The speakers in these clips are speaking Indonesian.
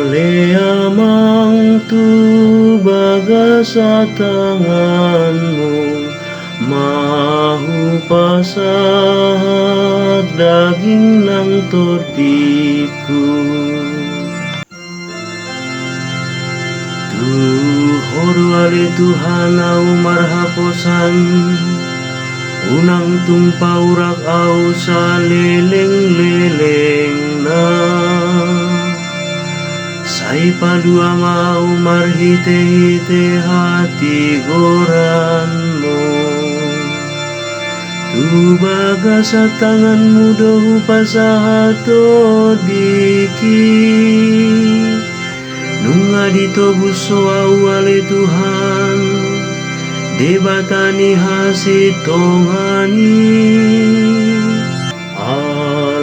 Aleamang tu bagasa tanganmu, mahu pasahat daging nang tortiku. Tuhoro ale Tuhan au marhaposan, unang tumpaurak au sa leleng-leleng na. Sai palua mau marhite-hite hati goranmu. Tu bagasa tanganmu dohu pasahato diki. Nunga ditobuso au ale Tuhan, debatani hasitongani.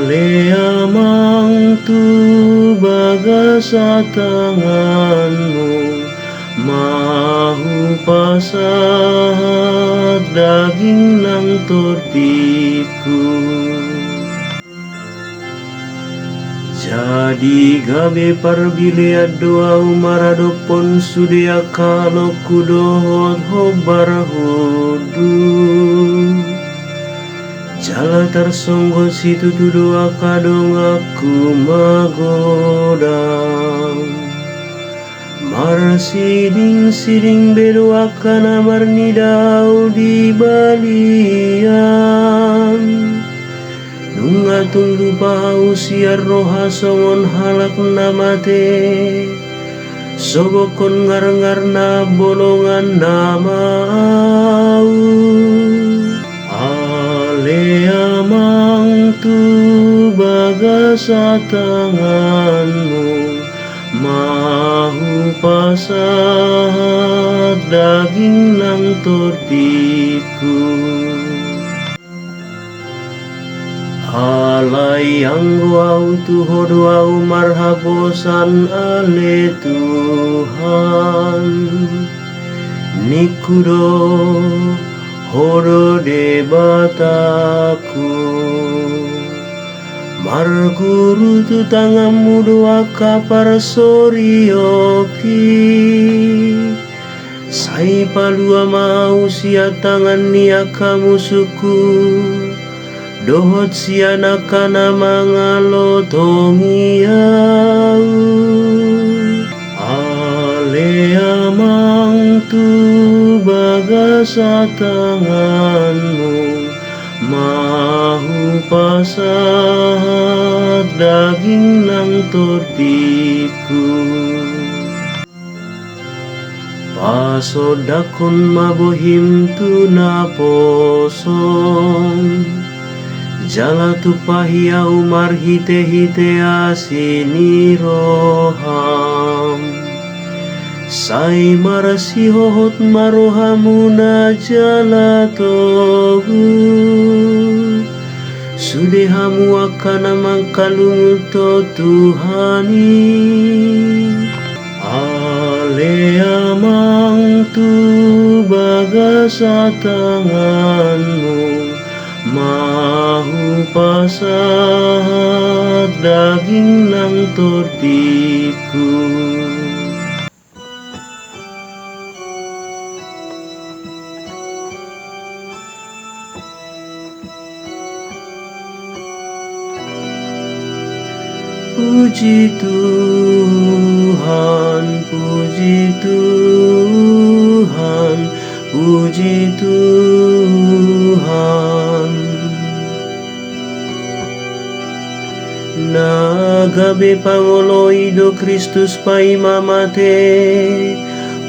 Aleamang tu bagasa tanganmu, mahu pasahat daging nang tortiku. Jadi gabe parbilea doa maradopon sudia kalau kudohot hobar hodu. Jala tarsonggo situ tu doa kadong aku magodam. Marsiding-siding bedoa kana marnidau di balian. Nunga tunggu bau siar roha songon halak namate. Sobokon ngar-ngarna bolongan nama au. Aleamang tu bagasa tanganmu, mahu pasahat daging nang tortiku. Alai anggo au tuhodo au marhabosan ale Tuhan, nikudo hodo debataku. Marguru tu tanganmu doa kapar sorioki. Sai palua mau sia tangan niaka musuku. Dohot siana kana mangalotongi au. Aleamang tu bagasa tanganmu, mahu pasahat daging nang tortiku. Pasodakon mabohim tu naposong. Jala tu pahia umar hite-hite asini roham. Sai marasi hohot marohamuna jala togu. Sudehamu akan mangkalunguto Tuhani. Aleamang tu bagasa tanganmu, mahu pasahat daging nang tortiku. Puji Tuhan, puji Tuhan, puji Tuhan. Nagabe pangoloido Kristus paimamate,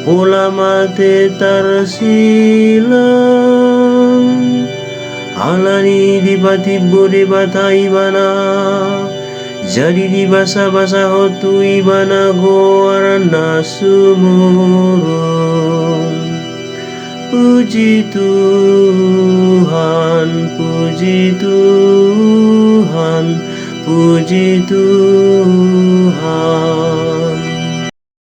pola mate tarsilang. Alani di batibo di batai bana, jadi di basa-basa hotu ibana goarna sumurung. Puji Tuhan, puji Tuhan, puji Tuhan.